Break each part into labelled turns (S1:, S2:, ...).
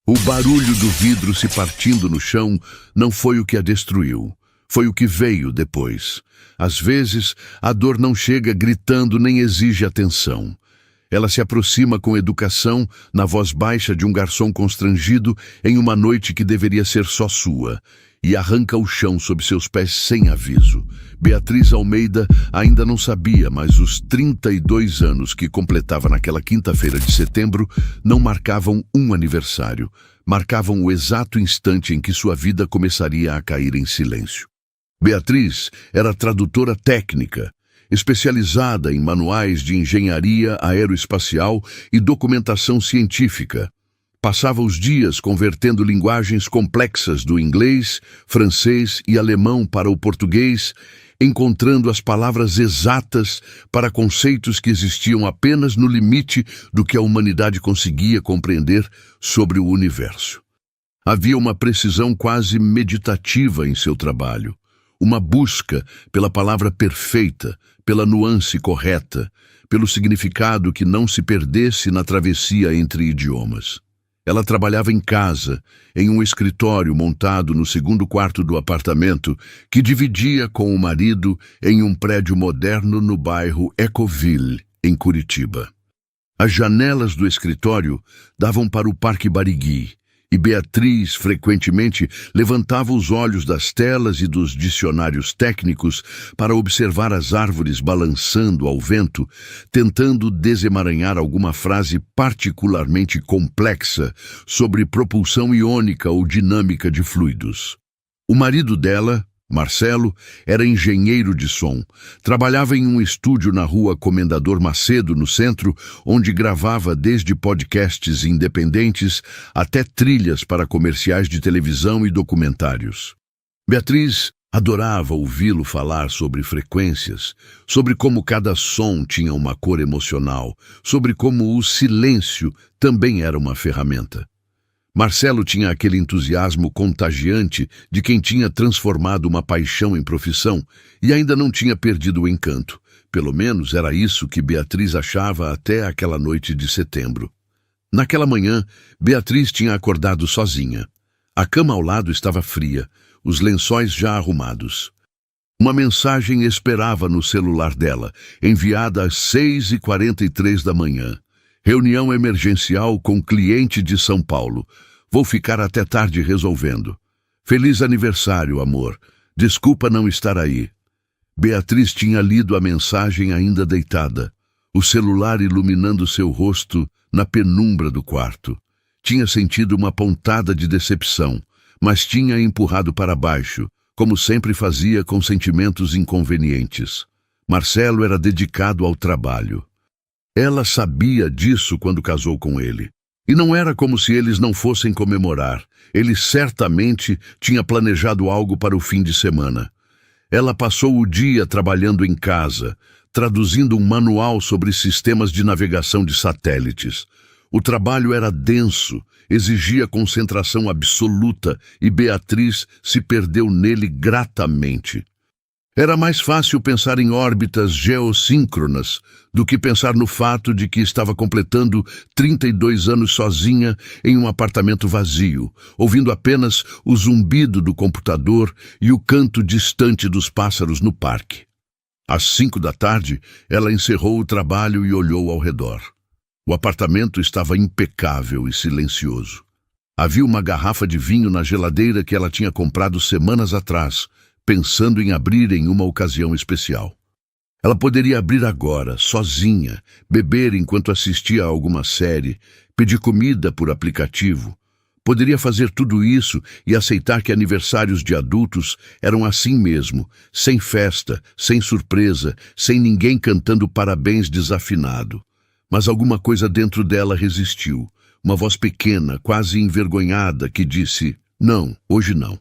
S1: O barulho do vidro se partindo no chão não foi o que a destruiu. Foi o que veio depois. Às vezes, a dor não chega gritando nem exige atenção. Ela se aproxima com educação, na voz baixa de um garçom constrangido, em uma noite que deveria ser só sua, e arranca o chão sob seus pés sem aviso. Beatriz Almeida ainda não sabia, mas os 32 anos que completava naquela quinta-feira de setembro não marcavam um aniversário, marcavam o exato instante em que sua vida começaria a cair em silêncio. Beatriz era tradutora técnica, especializada em manuais de engenharia aeroespacial e documentação científica. Passava os dias convertendo linguagens complexas do inglês, francês e alemão para o português, encontrando as palavras exatas para conceitos que existiam apenas no limite do que a humanidade conseguia compreender sobre o universo. Havia uma precisão quase meditativa em seu trabalho, uma busca pela palavra perfeita, pela nuance correta, pelo significado que não se perdesse na travessia entre idiomas. Ela trabalhava em casa, em um escritório montado no segundo quarto do apartamento, que dividia com o marido em um prédio moderno no bairro Ecoville, em Curitiba. As janelas do escritório davam para o Parque Barigui, e Beatriz frequentemente levantava os olhos das telas e dos dicionários técnicos para observar as árvores balançando ao vento, tentando desemaranhar alguma frase particularmente complexa sobre propulsão iônica ou dinâmica de fluidos. O marido dela, Marcelo, era engenheiro de som. Trabalhava em um estúdio na rua Comendador Macedo, no centro, onde gravava desde podcasts independentes até trilhas para comerciais de televisão e documentários. Beatriz adorava ouvi-lo falar sobre frequências, sobre como cada som tinha uma cor emocional, sobre como o silêncio também era uma ferramenta. Marcelo tinha aquele entusiasmo contagiante de quem tinha transformado uma paixão em profissão e ainda não tinha perdido o encanto. Pelo menos era isso que Beatriz achava até aquela noite de setembro. Naquela manhã, Beatriz tinha acordado sozinha. A cama ao lado estava fria, os lençóis já arrumados. Uma mensagem esperava no celular dela, enviada às 6h43 da manhã. Reunião emergencial com cliente de São Paulo. Vou ficar até tarde resolvendo. Feliz aniversário, amor. Desculpa não estar aí. Beatriz tinha lido a mensagem ainda deitada, o celular iluminando seu rosto na penumbra do quarto. Tinha sentido uma pontada de decepção, mas tinha empurrado para baixo, como sempre fazia com sentimentos inconvenientes. Marcelo era dedicado ao trabalho. Ela sabia disso quando casou com ele. E não era como se eles não fossem comemorar. Ele certamente tinha planejado algo para o fim de semana. Ela passou o dia trabalhando em casa, traduzindo um manual sobre sistemas de navegação de satélites. O trabalho era denso, exigia concentração absoluta e Beatriz se perdeu nele gratamente. Era mais fácil pensar em órbitas geossíncronas do que pensar no fato de que estava completando 32 anos sozinha em um apartamento vazio, ouvindo apenas o zumbido do computador e o canto distante dos pássaros no parque. Às 5 da tarde, ela encerrou o trabalho e olhou ao redor. O apartamento estava impecável e silencioso. Havia uma garrafa de vinho na geladeira que ela tinha comprado semanas atrás, pensando em abrir em uma ocasião especial. Ela poderia abrir agora, sozinha, beber enquanto assistia a alguma série, pedir comida por aplicativo. Poderia fazer tudo isso e aceitar que aniversários de adultos eram assim mesmo, sem festa, sem surpresa, sem ninguém cantando parabéns desafinado. Mas alguma coisa dentro dela resistiu, uma voz pequena, quase envergonhada, que disse: "Não, hoje não."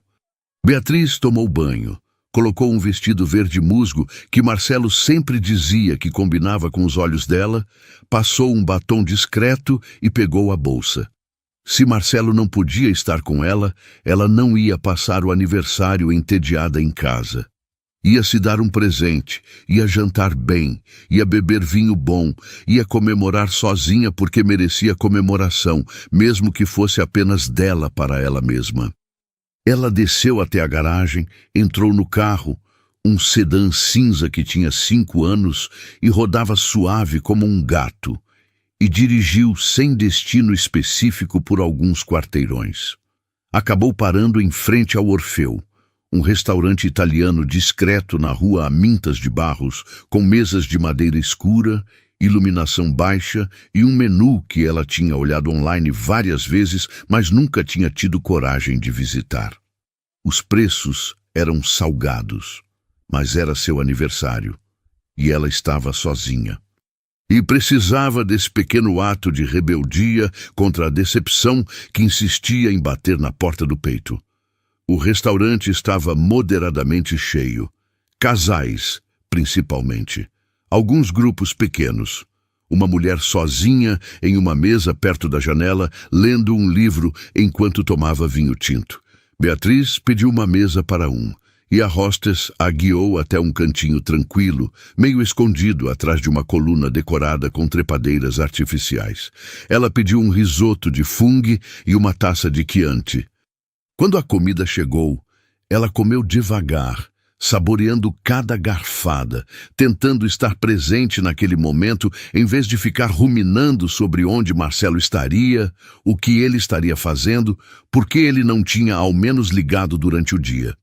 S1: Beatriz tomou banho, colocou um vestido verde musgo que Marcelo sempre dizia que combinava com os olhos dela, passou um batom discreto e pegou a bolsa. Se Marcelo não podia estar com ela, ela não ia passar o aniversário entediada em casa. Ia se dar um presente, ia jantar bem, ia beber vinho bom, ia comemorar sozinha porque merecia comemoração, mesmo que fosse apenas dela para ela mesma. Ela desceu até a garagem, entrou no carro, um sedã cinza que tinha 5 anos e rodava suave como um gato, e dirigiu sem destino específico por alguns quarteirões. Acabou parando em frente ao Orfeu, um restaurante italiano discreto na rua Amintas de Barros, com mesas de madeira escura, iluminação baixa e um menu que ela tinha olhado online várias vezes, mas nunca tinha tido coragem de visitar. Os preços eram salgados, mas era seu aniversário, e ela estava sozinha. E precisava desse pequeno ato de rebeldia contra a decepção que insistia em bater na porta do peito. O restaurante estava moderadamente cheio. Casais, principalmente. Alguns grupos pequenos. Uma mulher sozinha em uma mesa perto da janela, lendo um livro enquanto tomava vinho tinto. Beatriz pediu uma mesa para um, e a hostess a guiou até um cantinho tranquilo, meio escondido atrás de uma coluna decorada com trepadeiras artificiais. Ela pediu um risoto de fungo e uma taça de Chianti. Quando a comida chegou, ela comeu devagar, saboreando cada garfada, tentando estar presente naquele momento em vez de ficar ruminando sobre onde Marcelo estaria, o que ele estaria fazendo, por que ele não tinha ao menos ligado durante o dia.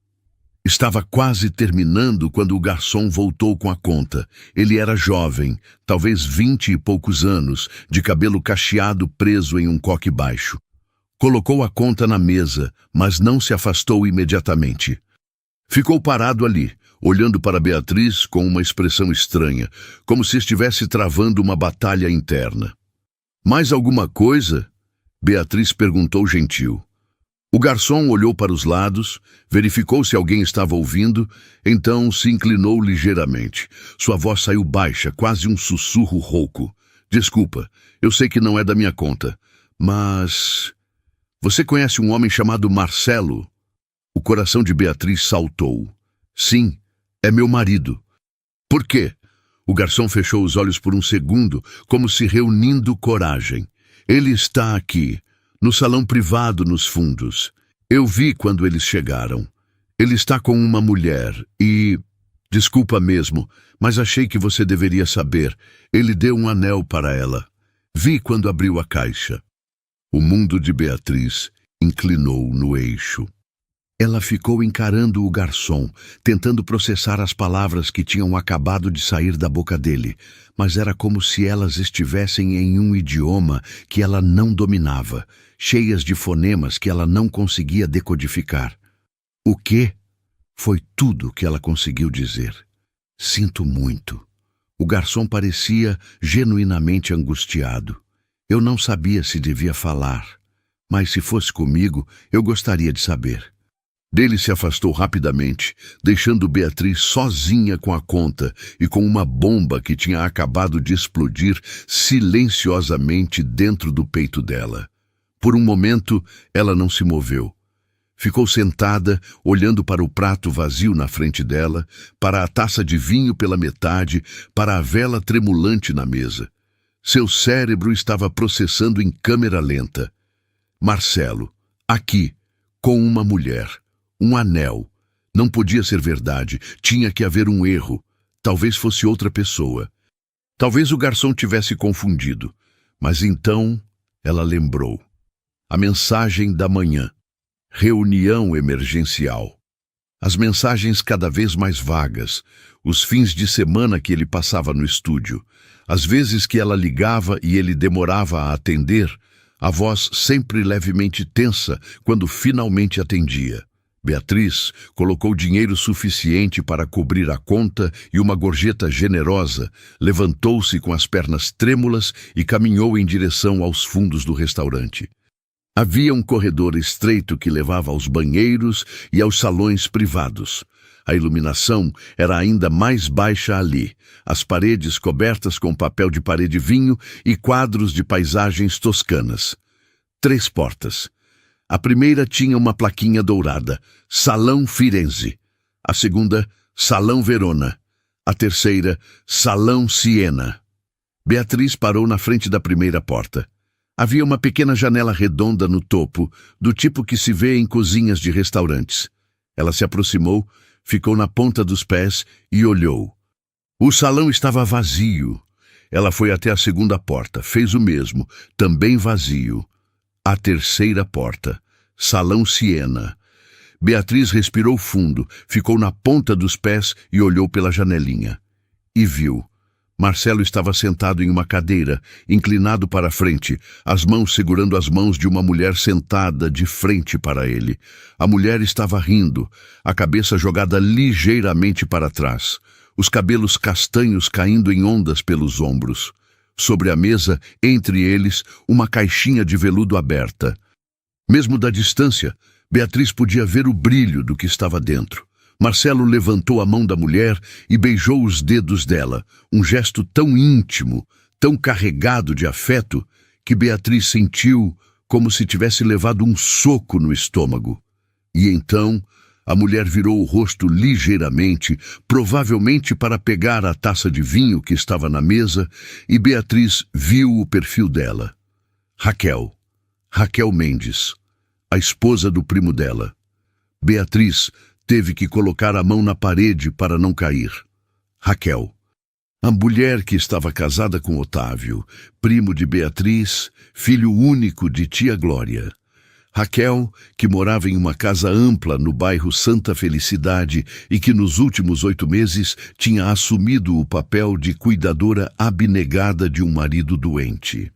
S1: Estava quase terminando quando o garçom voltou com a conta. Ele era jovem, talvez 20 e poucos anos, de cabelo cacheado preso em um coque baixo. Colocou a conta na mesa, mas não se afastou imediatamente. Ficou parado ali, olhando para Beatriz com uma expressão estranha, como se estivesse travando uma batalha interna. Mais alguma coisa? Beatriz perguntou gentil. O garçom olhou para os lados, verificou se alguém estava ouvindo, então se inclinou ligeiramente. Sua voz saiu baixa, quase um sussurro rouco. Desculpa, eu sei que não é da minha conta, mas... Você conhece um homem chamado Marcelo? O coração de Beatriz saltou. Sim, é meu marido. Por quê? O garçom fechou os olhos por um segundo, como se reunindo coragem. Ele está aqui, no salão privado nos fundos. Eu vi quando eles chegaram. Ele está com uma mulher e... Desculpa mesmo, mas achei que você deveria saber. Ele deu um anel para ela. Vi quando abriu a caixa. O mundo de Beatriz inclinou no eixo. Ela ficou encarando o garçom, tentando processar as palavras que tinham acabado de sair da boca dele, mas era como se elas estivessem em um idioma que ela não dominava, cheias de fonemas que ela não conseguia decodificar. O quê? Foi tudo que ela conseguiu dizer. Sinto muito. O garçom parecia genuinamente angustiado. Eu não sabia se devia falar, mas se fosse comigo, eu gostaria de saber. Dele se afastou rapidamente, deixando Beatriz sozinha com a conta e com uma bomba que tinha acabado de explodir silenciosamente dentro do peito dela. Por um momento, ela não se moveu. Ficou sentada, olhando para o prato vazio na frente dela, para a taça de vinho pela metade, para a vela tremulante na mesa. Seu cérebro estava processando em câmera lenta. Marcelo, aqui, com uma mulher, um anel. Não podia ser verdade, tinha que haver um erro. Talvez fosse outra pessoa. Talvez o garçom tivesse confundido. Mas então ela lembrou. A mensagem da manhã. Reunião emergencial. As mensagens cada vez mais vagas, os fins de semana que ele passava no estúdio, as vezes que ela ligava e ele demorava a atender, a voz sempre levemente tensa quando finalmente atendia. Beatriz colocou dinheiro suficiente para cobrir a conta e uma gorjeta generosa, levantou-se com as pernas trêmulas e caminhou em direção aos fundos do restaurante. Havia um corredor estreito que levava aos banheiros e aos salões privados. A iluminação era ainda mais baixa ali, as paredes cobertas com papel de parede vinho e quadros de paisagens toscanas. 3 portas. A primeira tinha uma plaquinha dourada, Salão Firenze. A segunda, Salão Verona. A terceira, Salão Siena. Beatriz parou na frente da primeira porta. Havia uma pequena janela redonda no topo, do tipo que se vê em cozinhas de restaurantes. Ela se aproximou, ficou na ponta dos pés e olhou. O salão estava vazio. Ela foi até a segunda porta, fez o mesmo, também vazio. A terceira porta, Salão Siena. Beatriz respirou fundo, ficou na ponta dos pés e olhou pela janelinha. E viu. Marcelo estava sentado em uma cadeira, inclinado para a frente, as mãos segurando as mãos de uma mulher sentada de frente para ele. A mulher estava rindo, a cabeça jogada ligeiramente para trás, os cabelos castanhos caindo em ondas pelos ombros. Sobre a mesa, entre eles, uma caixinha de veludo aberta. Mesmo da distância, Beatriz podia ver o brilho do que estava dentro. Marcelo levantou a mão da mulher e beijou os dedos dela, um gesto tão íntimo, tão carregado de afeto, que Beatriz sentiu como se tivesse levado um soco no estômago. E então, a mulher virou o rosto ligeiramente, provavelmente para pegar a taça de vinho que estava na mesa, e Beatriz viu o perfil dela. Raquel Mendes, a esposa do primo dela. Beatriz teve que colocar a mão na parede para não cair. Raquel, a mulher que estava casada com Otávio, primo de Beatriz, filho único de tia Glória. Raquel, que morava em uma casa ampla no bairro Santa Felicidade e que nos últimos 8 meses tinha assumido o papel de cuidadora abnegada de um marido doente.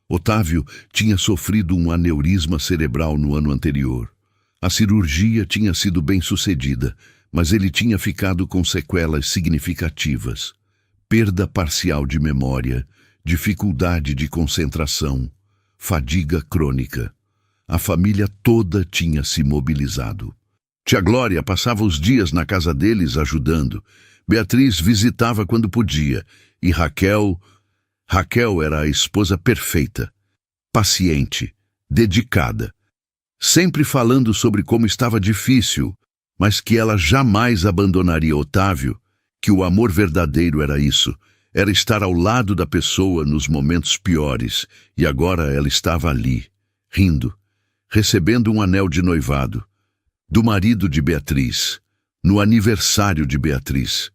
S1: Otávio tinha sofrido um aneurisma cerebral no ano anterior. A cirurgia tinha sido bem-sucedida, mas ele tinha ficado com sequelas significativas. Perda parcial de memória, dificuldade de concentração, fadiga crônica. A família toda tinha se mobilizado. Tia Glória passava os dias na casa deles ajudando. Beatriz visitava quando podia. E Raquel era a esposa perfeita, paciente, dedicada. Sempre falando sobre como estava difícil, mas que ela jamais abandonaria Otávio, que o amor verdadeiro era isso, era estar ao lado da pessoa nos momentos piores, e agora ela estava ali, rindo, recebendo um anel de noivado, do marido de Beatriz, no aniversário de Beatriz.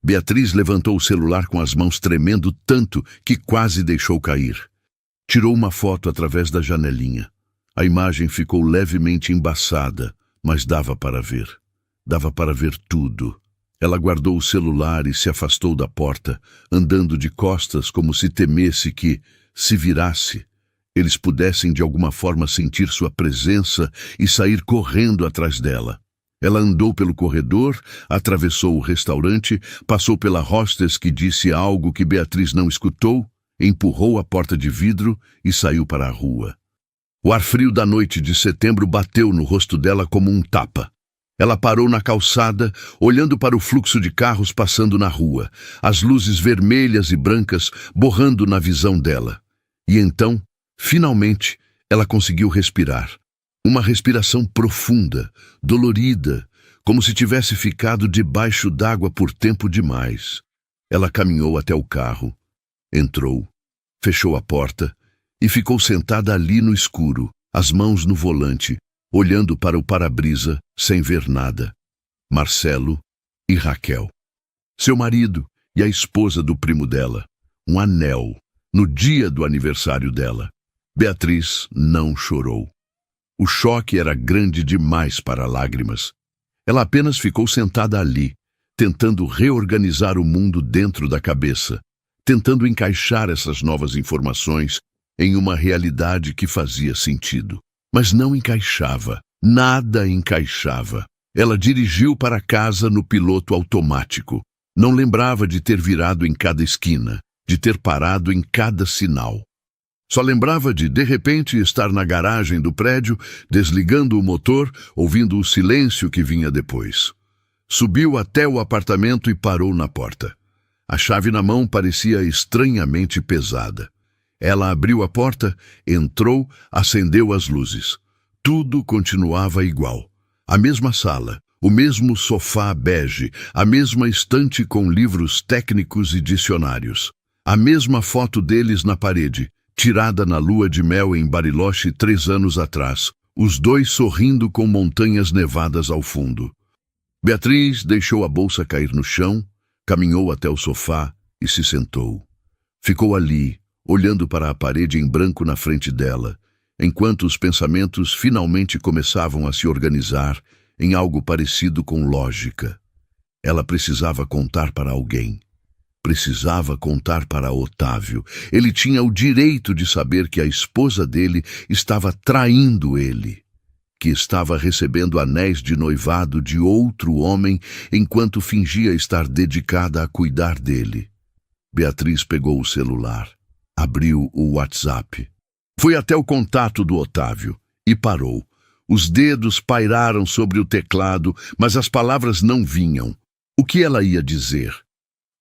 S1: Beatriz levantou o celular com as mãos tremendo tanto que quase deixou cair. Tirou uma foto através da janelinha. A imagem ficou levemente embaçada, mas dava para ver. Dava para ver tudo. Ela guardou o celular e se afastou da porta, andando de costas como se temesse que, se virasse, eles pudessem de alguma forma sentir sua presença e sair correndo atrás dela. Ela andou pelo corredor, atravessou o restaurante, passou pela hostess que disse algo que Beatriz não escutou, empurrou a porta de vidro e saiu para a rua. O ar frio da noite de setembro bateu no rosto dela como um tapa. Ela parou na calçada, olhando para o fluxo de carros passando na rua, as luzes vermelhas e brancas borrando na visão dela. E então, finalmente, ela conseguiu respirar. Uma respiração profunda, dolorida, como se tivesse ficado debaixo d'água por tempo demais. Ela caminhou até o carro, entrou, fechou a porta e ficou sentada ali no escuro, as mãos no volante, olhando para o para-brisa, sem ver nada. Marcelo e Raquel. Seu marido e a esposa do primo dela. Um anel, no dia do aniversário dela. Beatriz não chorou. O choque era grande demais para lágrimas. Ela apenas ficou sentada ali, tentando reorganizar o mundo dentro da cabeça, tentando encaixar essas novas informações em uma realidade que fazia sentido. Mas não encaixava. Nada encaixava. Ela dirigiu para casa no piloto automático. Não lembrava de ter virado em cada esquina, de ter parado em cada sinal. Só lembrava de repente, estar na garagem do prédio, desligando o motor, ouvindo o silêncio que vinha depois. Subiu até o apartamento e parou na porta. A chave na mão parecia estranhamente pesada. Ela abriu a porta, entrou, acendeu as luzes. Tudo continuava igual. A mesma sala, O mesmo sofá bege, a mesma estante com livros técnicos e dicionários. A mesma foto deles na parede, tirada na lua de mel em Bariloche 3 anos atrás, os dois sorrindo com montanhas nevadas ao fundo. Beatriz deixou a bolsa cair no chão, caminhou até o sofá e se sentou. Ficou ali, olhando para a parede em branco na frente dela, enquanto os pensamentos finalmente começavam a se organizar em algo parecido com lógica. Ela precisava contar para alguém. Precisava contar para Otávio. Ele tinha o direito de saber que a esposa dele estava traindo ele, que estava recebendo anéis de noivado de outro homem enquanto fingia estar dedicada a cuidar dele. Beatriz pegou o celular, abriu o WhatsApp. Foi até o contato do Otávio e parou. Os dedos pairaram sobre o teclado, mas as palavras não vinham. O que ela ia dizer?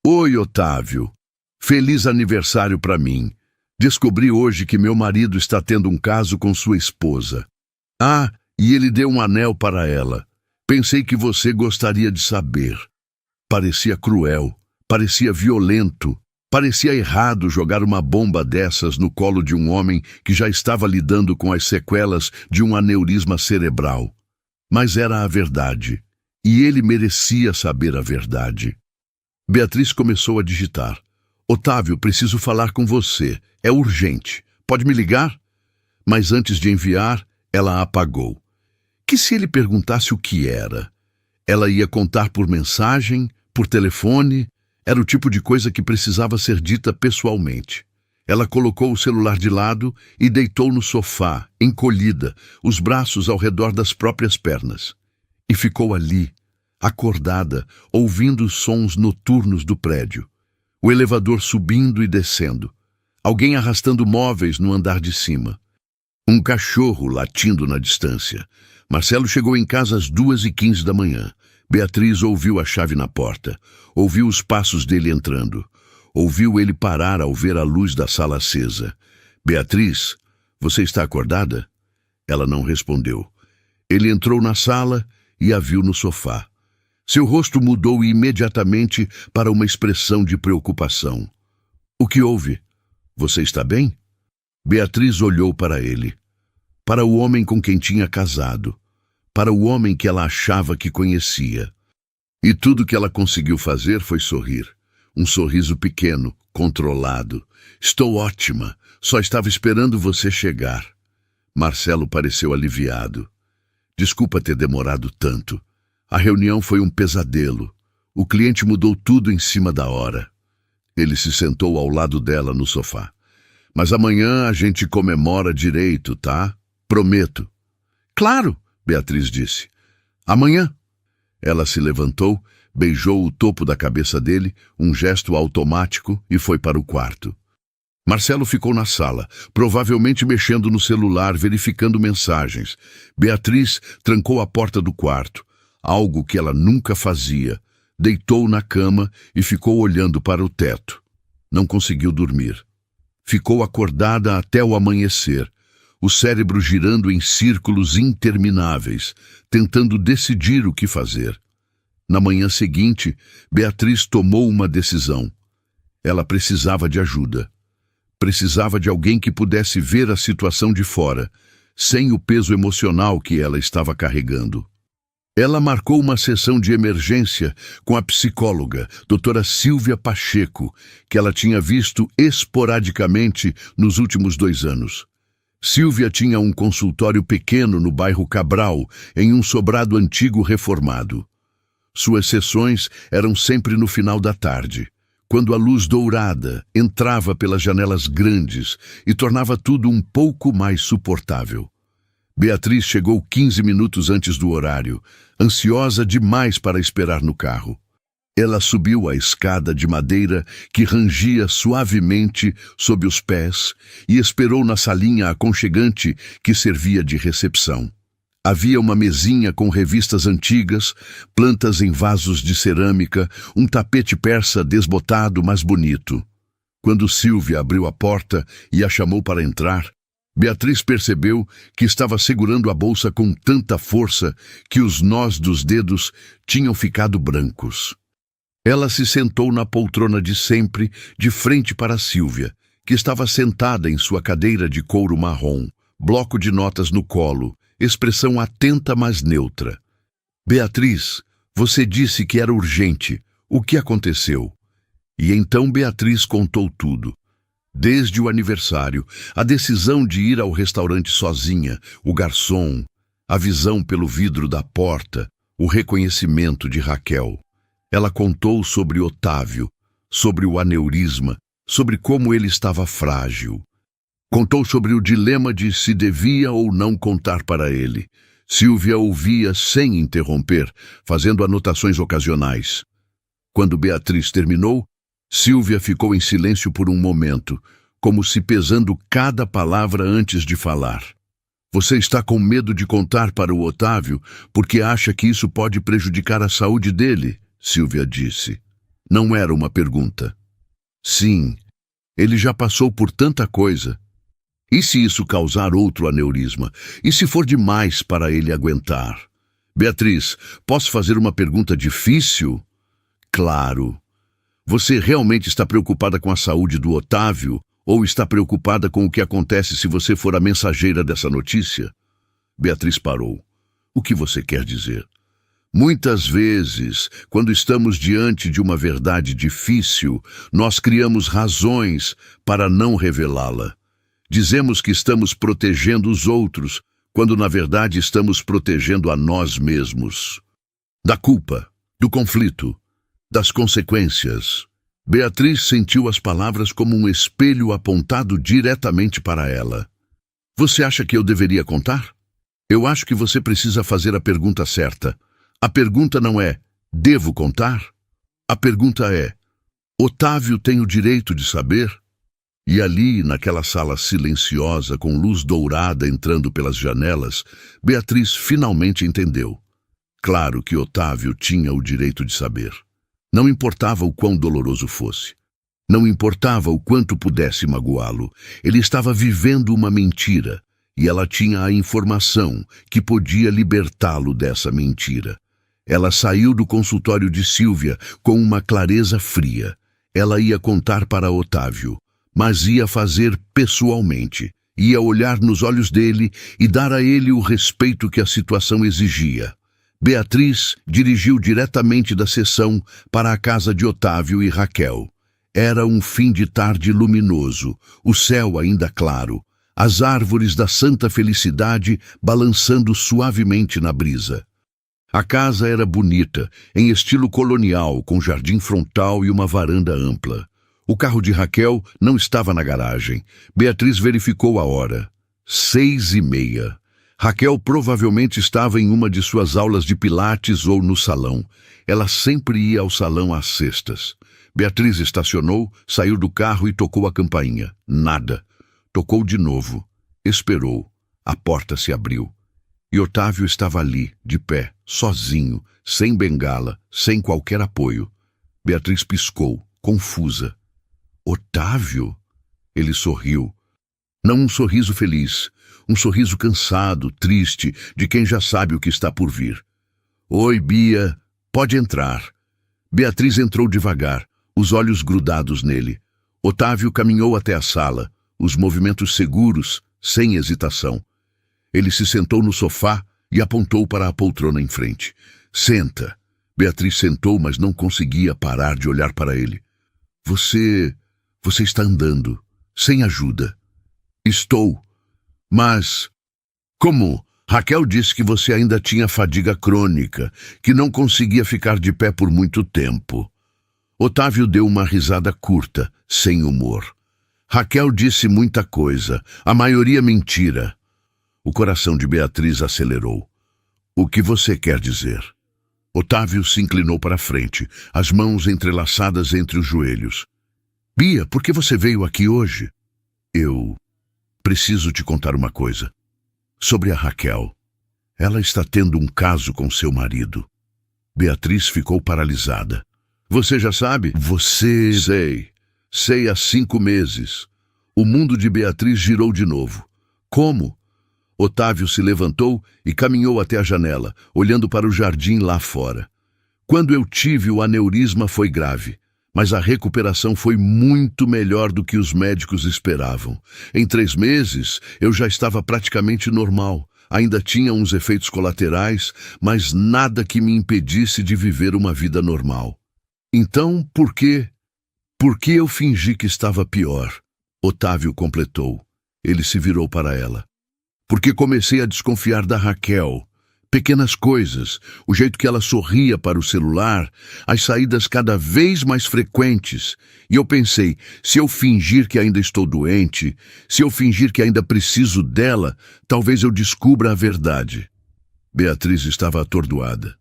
S1: Oi, Otávio. Feliz aniversário para mim. Descobri hoje que meu marido está tendo um caso com sua esposa. Ah, e ele deu um anel para ela. Pensei que você gostaria de saber. Parecia cruel, parecia violento, parecia errado jogar uma bomba dessas no colo de um homem que já estava lidando com as sequelas de um aneurisma cerebral. Mas era a verdade, e ele merecia saber a verdade. Beatriz começou a digitar. Otávio, preciso falar com você. É urgente. Pode me ligar? Mas antes de enviar, ela apagou. Que se ele perguntasse o que era? Ela ia contar por mensagem, por telefone? Era o tipo de coisa que precisava ser dita pessoalmente. Ela colocou o celular de lado e deitou no sofá, encolhida, os braços ao redor das próprias pernas. E ficou ali, acordada, ouvindo os sons noturnos do prédio. O elevador subindo e descendo. Alguém arrastando móveis no andar de cima. Um cachorro latindo na distância. Marcelo chegou em casa às 2h15 da manhã. Beatriz ouviu a chave na porta. Ouviu os passos dele entrando. Ouviu ele parar ao ver a luz da sala acesa. Beatriz, você está acordada? Ela não respondeu. Ele entrou na sala e a viu no sofá. Seu rosto mudou imediatamente para uma expressão de preocupação. O que houve? Você está bem? Beatriz olhou para ele. Para o homem com quem tinha casado. Para o homem que ela achava que conhecia. E tudo que ela conseguiu fazer foi sorrir. Um sorriso pequeno, controlado. Estou ótima. Só estava esperando você chegar. Marcelo pareceu aliviado. Desculpa ter demorado tanto. A reunião foi um pesadelo. O cliente mudou tudo em cima da hora. Ele se sentou ao lado dela no sofá. Mas amanhã a gente comemora direito, tá? Prometo. Claro, Beatriz disse. Amanhã. Ela se levantou, beijou o topo da cabeça dele, um gesto automático, e foi para o quarto. Marcelo ficou na sala, provavelmente mexendo no celular, verificando mensagens. Beatriz trancou a porta do quarto, algo que ela nunca fazia. Deitou na cama e ficou olhando para o teto. Não conseguiu dormir. Ficou acordada até o amanhecer, o cérebro girando em círculos intermináveis, tentando decidir o que fazer. Na manhã seguinte, Beatriz tomou uma decisão. Ela precisava de ajuda. Precisava de alguém que pudesse ver a situação de fora, sem o peso emocional que ela estava carregando. Ela marcou uma sessão de emergência com a psicóloga, doutora Silvia Pacheco, que ela tinha visto esporadicamente nos últimos 2 anos. Silvia tinha um consultório pequeno no bairro Cabral, em um sobrado antigo reformado. Suas sessões eram sempre no final da tarde, quando a luz dourada entrava pelas janelas grandes e tornava tudo um pouco mais suportável. Beatriz chegou 15 minutos antes do horário, ansiosa demais para esperar no carro. Ela subiu a escada de madeira que rangia suavemente sob os pés e esperou na salinha aconchegante que servia de recepção. Havia uma mesinha com revistas antigas, plantas em vasos de cerâmica, um tapete persa desbotado, mas bonito. Quando Silvia abriu a porta e a chamou para entrar, Beatriz percebeu que estava segurando a bolsa com tanta força que os nós dos dedos tinham ficado brancos. Ela se sentou na poltrona de sempre, de frente para Sílvia, que estava sentada em sua cadeira de couro marrom, bloco de notas no colo, expressão atenta mas neutra. Beatriz, você disse que era urgente. O que aconteceu? E então Beatriz contou tudo. Desde o aniversário, a decisão de ir ao restaurante sozinha, o garçom, a visão pelo vidro da porta, o reconhecimento de Raquel. Ela contou sobre Otávio, sobre o aneurisma, sobre como ele estava frágil. Contou sobre o dilema de se devia ou não contar para ele. Sílvia ouvia sem interromper, fazendo anotações ocasionais. Quando Beatriz terminou, Sílvia ficou em silêncio por um momento, como se pesando cada palavra antes de falar. Você está com medo de contar para o Otávio porque acha que isso pode prejudicar a saúde dele, Sílvia disse. Não era uma pergunta. Sim, ele já passou por tanta coisa. E se isso causar outro aneurisma? E se for demais para ele aguentar? Beatriz, posso fazer uma pergunta difícil? Claro. Você realmente está preocupada com a saúde do Otávio ou está preocupada com o que acontece se você for a mensageira dessa notícia? Beatriz parou. O que você quer dizer? Muitas vezes, quando estamos diante de uma verdade difícil, nós criamos razões para não revelá-la. Dizemos que estamos protegendo os outros, quando na verdade estamos protegendo a nós mesmos. Da culpa, do conflito, das consequências. Beatriz sentiu as palavras como um espelho apontado diretamente para ela. Você acha que eu deveria contar? Eu acho que você precisa fazer a pergunta certa. A pergunta não é, devo contar? A pergunta é, Otávio tem o direito de saber? E ali, naquela sala silenciosa, com luz dourada entrando pelas janelas, Beatriz finalmente entendeu. Claro que Otávio tinha o direito de saber. Não importava o quão doloroso fosse. Não importava o quanto pudesse magoá-lo. Ele estava vivendo uma mentira, e ela tinha a informação que podia libertá-lo dessa mentira. Ela saiu do consultório de Sílvia com uma clareza fria. Ela ia contar para Otávio, mas ia fazer pessoalmente. Ia olhar nos olhos dele e dar a ele o respeito que a situação exigia. Beatriz dirigiu diretamente da sessão para a casa de Otávio e Raquel. Era um fim de tarde luminoso, o céu ainda claro, as árvores da santa felicidade balançando suavemente na brisa. A casa era bonita, em estilo colonial, com jardim frontal e uma varanda ampla. O carro de Raquel não estava na garagem. Beatriz verificou a hora. 6:30. Raquel provavelmente estava em uma de suas aulas de pilates ou no salão. Ela sempre ia ao salão às sextas. Beatriz estacionou, saiu do carro e tocou a campainha. Nada. Tocou de novo. Esperou. A porta se abriu. E Otávio estava ali, de pé, sozinho, sem bengala, sem qualquer apoio. Beatriz piscou, confusa. Otávio? Ele sorriu. Não um sorriso feliz, um sorriso cansado, triste, de quem já sabe o que está por vir. Oi, Bia, pode entrar. Beatriz entrou devagar, os olhos grudados nele. Otávio caminhou até a sala, os movimentos seguros, sem hesitação. Ele se sentou no sofá e apontou para a poltrona em frente. Senta. Beatriz sentou, mas não conseguia parar de olhar para ele. Você está andando, sem ajuda. Estou. Mas, como? Raquel disse que você ainda tinha fadiga crônica, que não conseguia ficar de pé por muito tempo. Otávio deu uma risada curta, sem humor. Raquel disse muita coisa, a maioria mentira. O coração de Beatriz acelerou. O que você quer dizer? Otávio se inclinou para a frente, as mãos entrelaçadas entre os joelhos. Bia, por que você veio aqui hoje? Eu preciso te contar uma coisa. Sobre a Raquel. Ela está tendo um caso com seu marido. Beatriz ficou paralisada. Você já sabe? Sei há 5 meses. O mundo de Beatriz girou de novo. Como? Otávio se levantou e caminhou até a janela, olhando para o jardim lá fora. Quando eu tive o aneurisma foi grave, mas a recuperação foi muito melhor do que os médicos esperavam. Em 3 meses, eu já estava praticamente normal. Ainda tinha uns efeitos colaterais, mas nada que me impedisse de viver uma vida normal. Então, por quê? Por que eu fingi que estava pior? Otávio completou. Ele se virou para ela. Porque comecei a desconfiar da Raquel. Pequenas coisas, o jeito que ela sorria para o celular, as saídas cada vez mais frequentes. E eu pensei, se eu fingir que ainda estou doente, se eu fingir que ainda preciso dela, talvez eu descubra a verdade. Beatriz estava atordoada.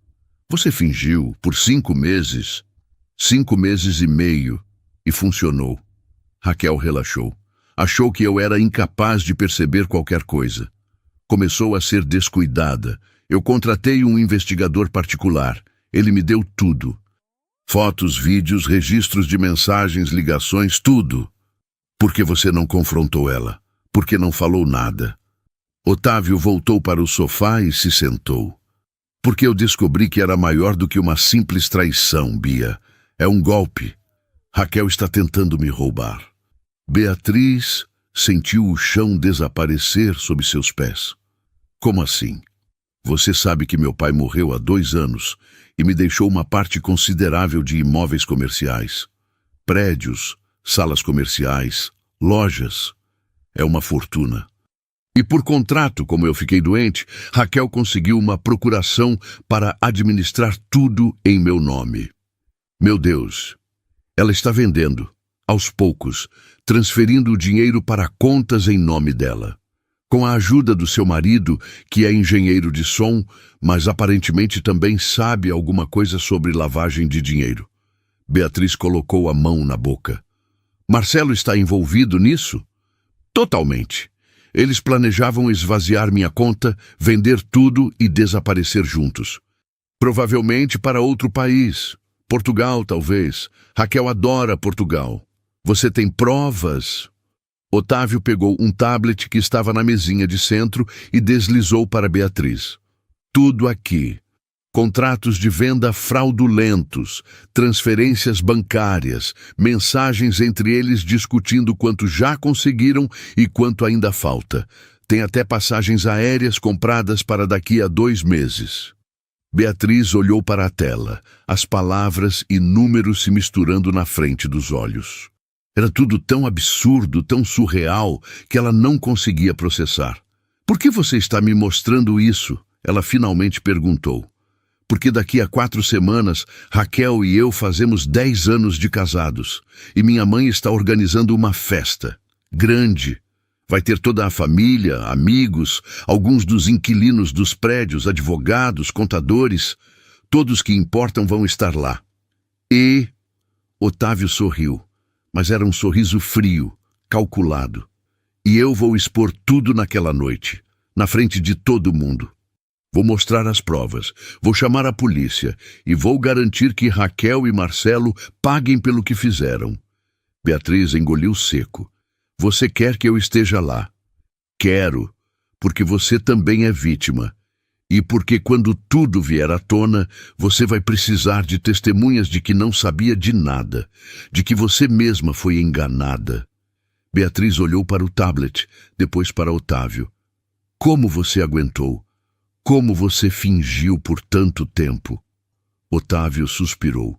S1: Você fingiu por 5 meses, 5 meses e meio, e funcionou. Raquel relaxou. Achou que eu era incapaz de perceber qualquer coisa. Começou a ser descuidada. Eu contratei um investigador particular. Ele me deu tudo. Fotos, vídeos, registros de mensagens, ligações, tudo. Por que você não confrontou ela? Por que não falou nada? Otávio voltou para o sofá e se sentou. Porque eu descobri que era maior do que uma simples traição, Bia. É um golpe. Raquel está tentando me roubar. Beatriz sentiu o chão desaparecer sob seus pés. Como assim? Você sabe que meu pai morreu há 2 anos e me deixou uma parte considerável de imóveis comerciais. Prédios, salas comerciais, lojas. É uma fortuna. E por contrato, como eu fiquei doente, Raquel conseguiu uma procuração para administrar tudo em meu nome. Meu Deus, ela está vendendo, aos poucos, transferindo o dinheiro para contas em nome dela. Com a ajuda do seu marido, que é engenheiro de som, mas aparentemente também sabe alguma coisa sobre lavagem de dinheiro. Beatriz colocou a mão na boca. Marcelo está envolvido nisso? Totalmente. Eles planejavam esvaziar minha conta, vender tudo e desaparecer juntos. Provavelmente para outro país. Portugal, talvez. Raquel adora Portugal. Você tem provas? Otávio pegou um tablet que estava na mesinha de centro e deslizou para Beatriz. Tudo aqui. Contratos de venda fraudulentos, transferências bancárias, mensagens entre eles discutindo quanto já conseguiram e quanto ainda falta. Tem até passagens aéreas compradas para daqui a 2 meses. Beatriz olhou para a tela, as palavras e números se misturando na frente dos olhos. Era tudo tão absurdo, tão surreal, que ela não conseguia processar. Por que você está me mostrando isso? Ela finalmente perguntou. Porque daqui a 4 semanas, Raquel e eu fazemos 10 anos de casados. E minha mãe está organizando uma festa. Grande. Vai ter toda a família, amigos, alguns dos inquilinos dos prédios, advogados, contadores. Todos que importam vão estar lá. E... Otávio sorriu. Mas era um sorriso frio, calculado. E eu vou expor tudo naquela noite, na frente de todo mundo. Vou mostrar as provas, vou chamar a polícia e vou garantir que Raquel e Marcelo paguem pelo que fizeram. Beatriz engoliu seco. Você quer que eu esteja lá? Quero, porque você também é vítima. E porque quando tudo vier à tona, você vai precisar de testemunhas de que não sabia de nada, de que você mesma foi enganada. Beatriz olhou para o tablet, depois para Otávio. Como você aguentou? Como você fingiu por tanto tempo? Otávio suspirou.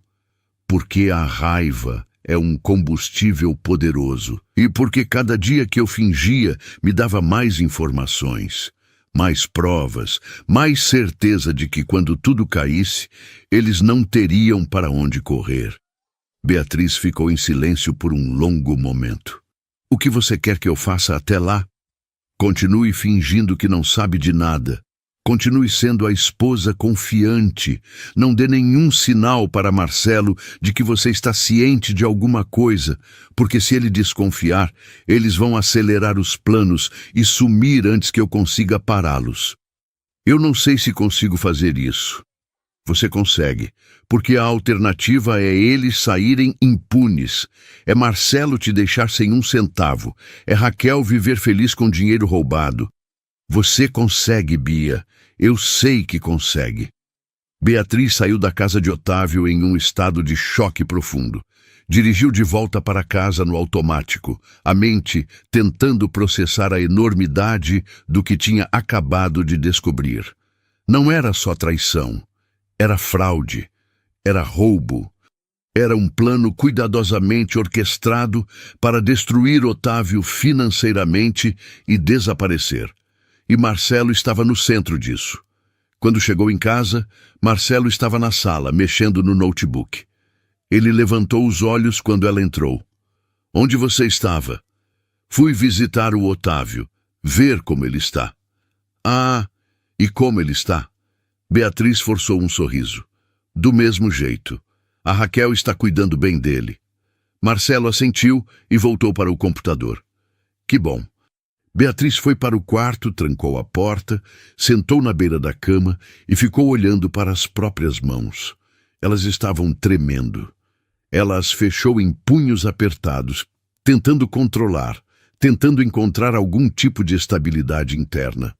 S1: Porque a raiva é um combustível poderoso, e porque cada dia que eu fingia me dava mais informações. Mais provas, mais certeza de que quando tudo caísse, eles não teriam para onde correr. Beatriz ficou em silêncio por um longo momento. O que você quer que eu faça até lá? Continue fingindo que não sabe de nada. Continue sendo a esposa confiante. Não dê nenhum sinal para Marcelo de que você está ciente de alguma coisa, porque se ele desconfiar, eles vão acelerar os planos e sumir antes que eu consiga pará-los. Eu não sei se consigo fazer isso. Você consegue, porque a alternativa é eles saírem impunes. É Marcelo te deixar sem um centavo. É Raquel viver feliz com dinheiro roubado. Você consegue, Bia. Eu sei que consegue. Beatriz saiu da casa de Otávio em um estado de choque profundo. Dirigiu de volta para casa no automático, a mente tentando processar a enormidade do que tinha acabado de descobrir. Não era só traição. Era fraude, era roubo, era um plano cuidadosamente orquestrado para destruir Otávio financeiramente e desaparecer. E Marcelo estava no centro disso. Quando chegou em casa, Marcelo estava na sala, mexendo no notebook. Ele levantou os olhos quando ela entrou. Onde você estava? Fui visitar o Otávio, ver como ele está. Ah, e como ele está? Beatriz forçou um sorriso. Do mesmo jeito. A Raquel está cuidando bem dele. Marcelo assentiu e voltou para o computador. Que bom. Beatriz foi para o quarto, trancou a porta, sentou na beira da cama e ficou olhando para as próprias mãos. Elas estavam tremendo. Ela as fechou em punhos apertados, tentando controlar, tentando encontrar algum tipo de estabilidade interna.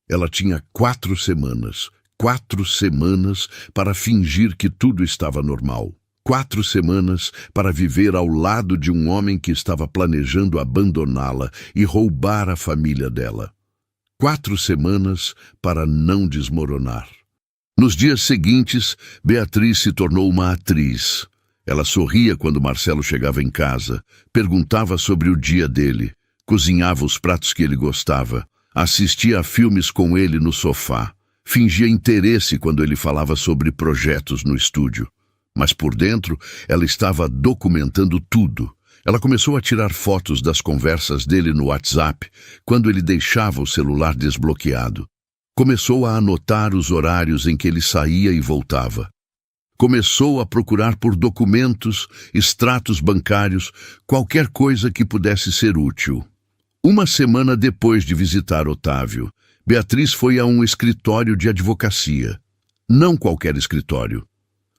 S1: Ela tinha 4 semanas. 4 semanas para fingir que tudo estava normal. 4 semanas para viver ao lado de um homem que estava planejando abandoná-la e roubar a família dela. 4 semanas para não desmoronar. Nos dias seguintes, Beatriz se tornou uma atriz. Ela sorria quando Marcelo chegava em casa, perguntava sobre o dia dele, cozinhava os pratos que ele gostava, assistia a filmes com ele no sofá. Fingia interesse quando ele falava sobre projetos no estúdio. Mas por dentro, ela estava documentando tudo. Ela começou a tirar fotos das conversas dele no WhatsApp, quando ele deixava o celular desbloqueado. Começou a anotar os horários em que ele saía e voltava. Começou a procurar por documentos, extratos bancários, qualquer coisa que pudesse ser útil. Uma semana depois de visitar Otávio, Beatriz foi a um escritório de advocacia. Não qualquer escritório.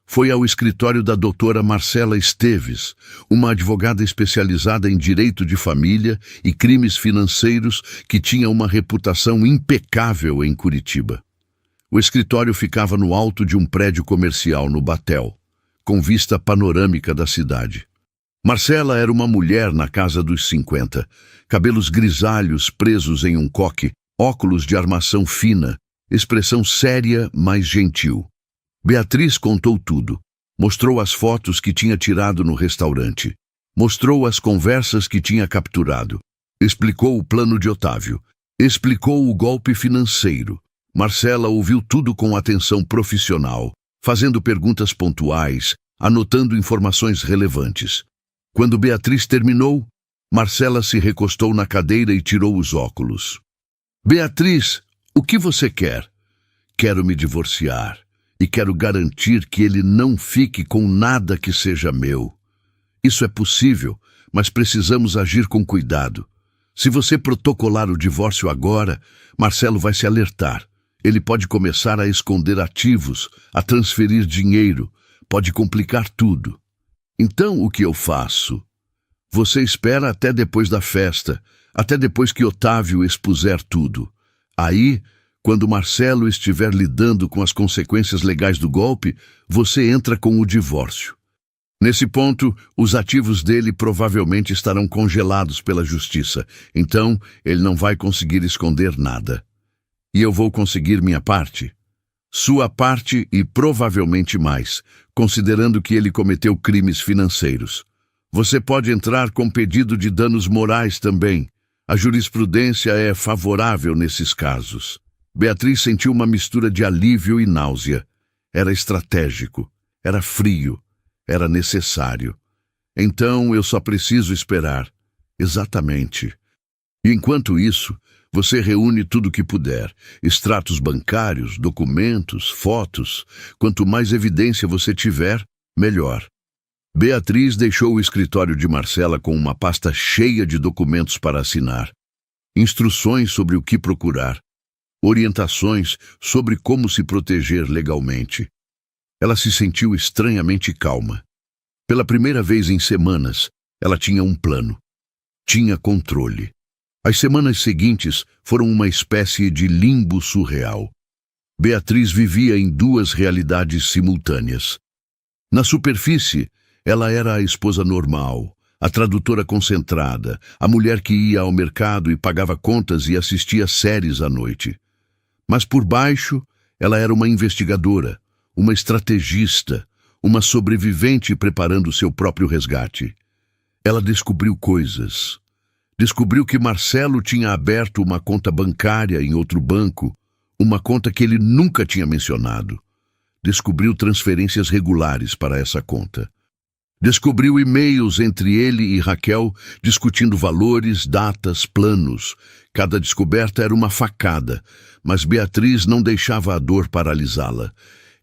S1: Foi ao escritório da doutora Marcela Esteves, uma advogada especializada em direito de família e crimes financeiros que tinha uma reputação impecável em Curitiba. O escritório ficava no alto de um prédio comercial no Batel, com vista panorâmica da cidade. Marcela era uma mulher na casa dos 50, cabelos grisalhos presos em um coque, óculos de armação fina, expressão séria, mas gentil. Beatriz contou tudo. Mostrou as fotos que tinha tirado no restaurante. Mostrou as conversas que tinha capturado. Explicou o plano de Otávio. Explicou o golpe financeiro. Marcela ouviu tudo com atenção profissional, fazendo perguntas pontuais, anotando informações relevantes. Quando Beatriz terminou, Marcela se recostou na cadeira e tirou os óculos. Beatriz, o que você quer? Quero me divorciar e quero garantir que ele não fique com nada que seja meu. Isso é possível, mas precisamos agir com cuidado. Se você protocolar o divórcio agora, Marcelo vai se alertar. Ele pode começar a esconder ativos, a transferir dinheiro, pode complicar tudo. Então, o que eu faço? Você espera até depois da festa, até depois que Otávio expuser tudo. Aí, quando Marcelo estiver lidando com as consequências legais do golpe, você entra com o divórcio. Nesse ponto, os ativos dele provavelmente estarão congelados pela justiça, então ele não vai conseguir esconder nada. E eu vou conseguir minha parte? Sua parte e provavelmente mais, considerando que ele cometeu crimes financeiros. Você pode entrar com pedido de danos morais também. A jurisprudência é favorável nesses casos. Beatriz sentiu uma mistura de alívio e náusea. Era estratégico, era frio, era necessário. Então eu só preciso esperar. Exatamente. E enquanto isso, você reúne tudo o que puder. Extratos bancários, documentos, fotos. Quanto mais evidência você tiver, melhor. Beatriz deixou o escritório de Marcela com uma pasta cheia de documentos para assinar. Instruções sobre o que procurar. Orientações sobre como se proteger legalmente. Ela se sentiu estranhamente calma. Pela primeira vez em semanas, ela tinha um plano. Tinha controle. As semanas seguintes foram uma espécie de limbo surreal. Beatriz vivia em duas realidades simultâneas. Na superfície, ela era a esposa normal, a tradutora concentrada, a mulher que ia ao mercado e pagava contas e assistia séries à noite. Mas por baixo, ela era uma investigadora, uma estrategista, uma sobrevivente preparando seu próprio resgate. Ela descobriu coisas. Descobriu que Marcelo tinha aberto uma conta bancária em outro banco, uma conta que ele nunca tinha mencionado. Descobriu transferências regulares para essa conta. Descobriu e-mails entre ele e Raquel discutindo valores, datas, planos. Cada descoberta era uma facada, mas Beatriz não deixava a dor paralisá-la.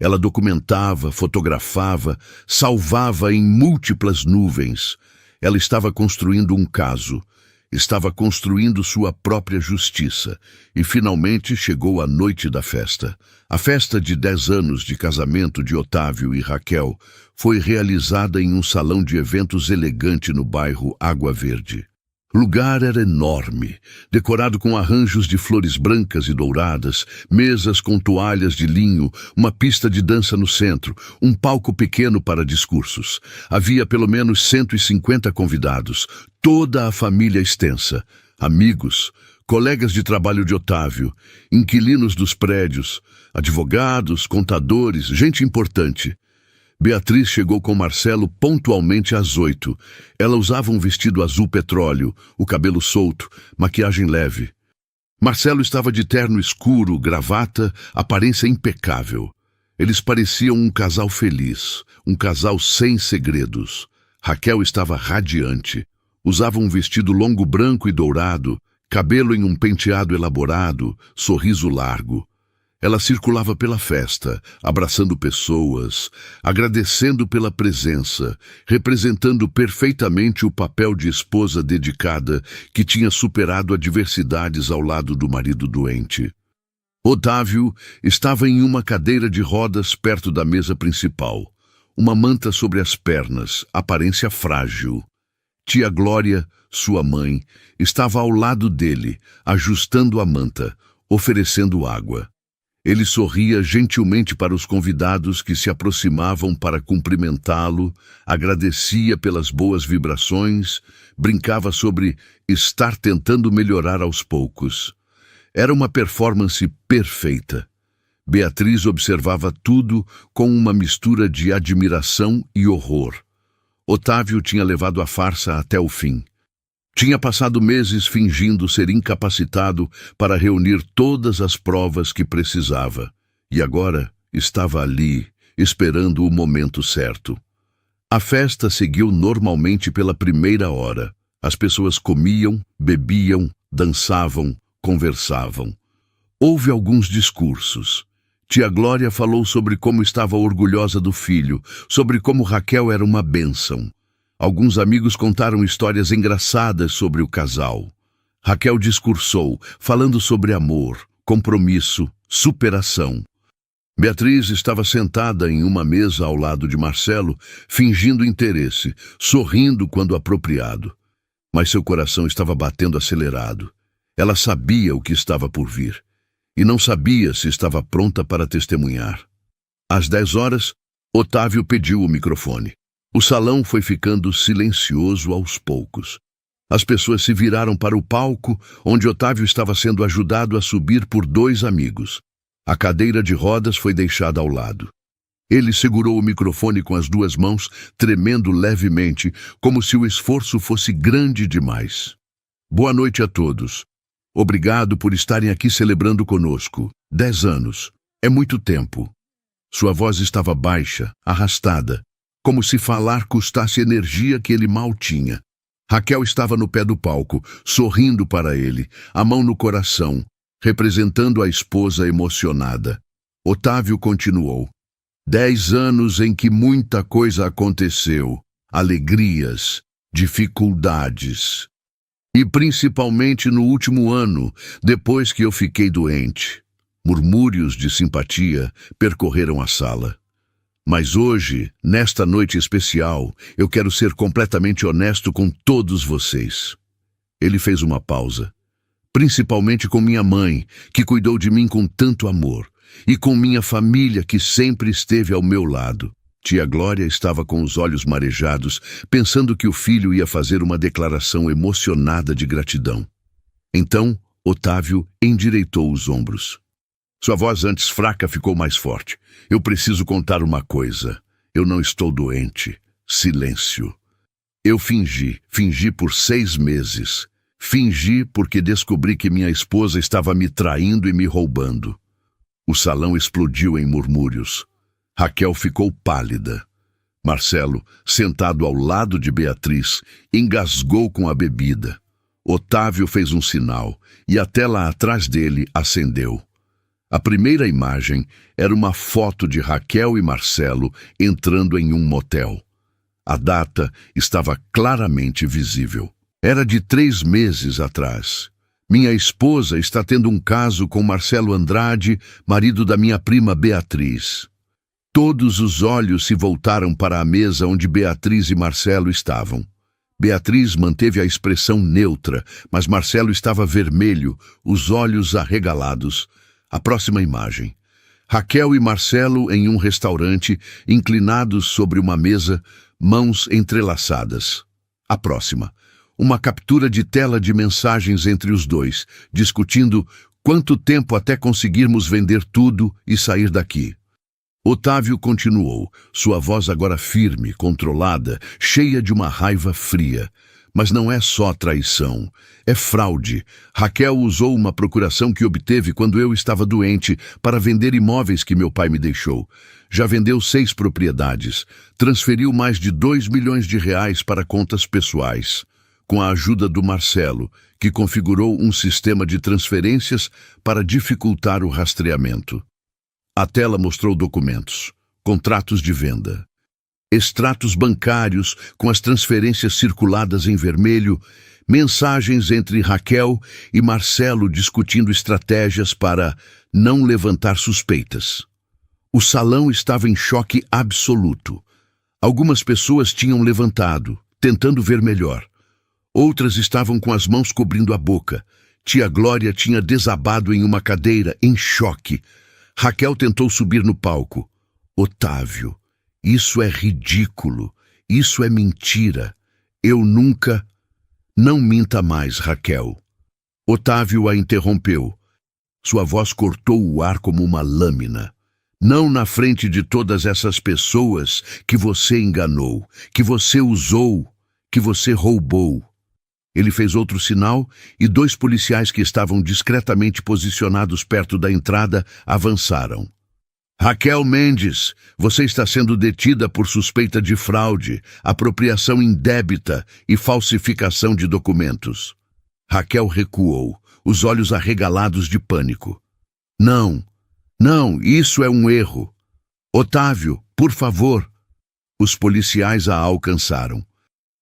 S1: Ela documentava, fotografava, salvava em múltiplas nuvens. Ela estava construindo um caso. Estava construindo sua própria justiça. E finalmente chegou a noite da festa. A festa de 10 anos de casamento de Otávio e Raquel foi realizada em um salão de eventos elegante no bairro Água Verde. O lugar era enorme, decorado com arranjos de flores brancas e douradas, mesas com toalhas de linho, uma pista de dança no centro, um palco pequeno para discursos. Havia pelo menos 150 convidados, toda a família extensa, amigos, colegas de trabalho de Otávio, inquilinos dos prédios, advogados, contadores, gente importante. Beatriz chegou com Marcelo pontualmente às 8. Ela usava um vestido azul petróleo, o cabelo solto, maquiagem leve. Marcelo estava de terno escuro, gravata, aparência impecável. Eles pareciam um casal feliz, um casal sem segredos. Raquel estava radiante. Usava um vestido longo branco e dourado, cabelo em um penteado elaborado, sorriso largo. Ela circulava pela festa, abraçando pessoas, agradecendo pela presença, representando perfeitamente o papel de esposa dedicada que tinha superado adversidades ao lado do marido doente. Otávio estava em uma cadeira de rodas perto da mesa principal, uma manta sobre as pernas, aparência frágil. Tia Glória, sua mãe, estava ao lado dele, ajustando a manta, oferecendo água. Ele sorria gentilmente para os convidados que se aproximavam para cumprimentá-lo, agradecia pelas boas vibrações, brincava sobre estar tentando melhorar aos poucos. Era uma performance perfeita. Beatriz observava tudo com uma mistura de admiração e horror. Otávio tinha levado a farsa até o fim. Tinha passado meses fingindo ser incapacitado para reunir todas as provas que precisava. E agora estava ali, esperando o momento certo. A festa seguiu normalmente pela primeira hora. As pessoas comiam, bebiam, dançavam, conversavam. Houve alguns discursos. Tia Glória falou sobre como estava orgulhosa do filho, sobre como Raquel era uma bênção. Alguns amigos contaram histórias engraçadas sobre o casal. Raquel discursou, falando sobre amor, compromisso, superação. Beatriz estava sentada em uma mesa ao lado de Marcelo, fingindo interesse, sorrindo quando apropriado. Mas seu coração estava batendo acelerado. Ela sabia o que estava por vir, e não sabia se estava pronta para testemunhar. Às 10 horas, Otávio pediu o microfone. O salão foi ficando silencioso aos poucos. As pessoas se viraram para o palco, onde Otávio estava sendo ajudado a subir por 2 amigos. A cadeira de rodas foi deixada ao lado. Ele segurou o microfone com as 2 mãos, tremendo levemente, como se o esforço fosse grande demais. Boa noite a todos. Obrigado por estarem aqui celebrando conosco. 10 anos. É muito tempo. Sua voz estava baixa, arrastada, como se falar custasse energia que ele mal tinha. Raquel estava no pé do palco, sorrindo para ele, a mão no coração, representando a esposa emocionada. Otávio continuou. 10 anos em que muita coisa aconteceu, alegrias, dificuldades. E principalmente no último ano, depois que eu fiquei doente. Murmúrios de simpatia percorreram a sala. Mas hoje, nesta noite especial, eu quero ser completamente honesto com todos vocês. Ele fez uma pausa. Principalmente com minha mãe, que cuidou de mim com tanto amor, e com minha família, que sempre esteve ao meu lado. Tia Glória estava com os olhos marejados, pensando que o filho ia fazer uma declaração emocionada de gratidão. Então, Otávio endireitou os ombros. Sua voz, antes fraca, ficou mais forte. Eu preciso contar uma coisa. Eu não estou doente. Silêncio. Eu fingi por 6 meses. Fingi porque descobri que minha esposa estava me traindo e me roubando. O salão explodiu em murmúrios. Raquel ficou pálida. Marcelo, sentado ao lado de Beatriz, engasgou com a bebida. Otávio fez um sinal e a tela atrás dele acendeu. A primeira imagem era uma foto de Raquel e Marcelo entrando em um motel. A data estava claramente visível. Era de 3 meses atrás. Minha esposa está tendo um caso com Marcelo Andrade, marido da minha prima Beatriz. Todos os olhos se voltaram para a mesa onde Beatriz e Marcelo estavam. Beatriz manteve a expressão neutra, mas Marcelo estava vermelho, os olhos arregalados. A próxima imagem. Raquel e Marcelo em um restaurante, inclinados sobre uma mesa, mãos entrelaçadas. A próxima. Uma captura de tela de mensagens entre os dois, discutindo quanto tempo até conseguirmos vender tudo e sair daqui. Otávio continuou, sua voz agora firme, controlada, cheia de uma raiva fria. Mas não é só traição, é fraude. Raquel usou uma procuração que obteve quando eu estava doente para vender imóveis que meu pai me deixou. Já vendeu 6 propriedades, transferiu mais de 2 milhões de reais para contas pessoais. Com a ajuda do Marcelo, que configurou um sistema de transferências para dificultar o rastreamento. A tela mostrou documentos, contratos de venda, extratos bancários com as transferências circuladas em vermelho, mensagens entre Raquel e Marcelo discutindo estratégias para não levantar suspeitas. O salão estava em choque absoluto. Algumas pessoas tinham levantado, tentando ver melhor. Outras estavam com as mãos cobrindo a boca. Tia Glória tinha desabado em uma cadeira, em choque. Raquel tentou subir no palco. Otávio, isso é ridículo. Isso é mentira. Eu nunca... Não minta mais, Raquel. Otávio a interrompeu. Sua voz cortou o ar como uma lâmina. Não na frente de todas essas pessoas que você enganou, que você usou, que você roubou. Ele fez outro sinal e 2 policiais que estavam discretamente posicionados perto da entrada avançaram. Raquel Mendes, você está sendo detida por suspeita de fraude, apropriação indébita e falsificação de documentos. Raquel recuou, os olhos arregalados de pânico. Não, isso é um erro. Otávio, por favor. Os policiais a alcançaram.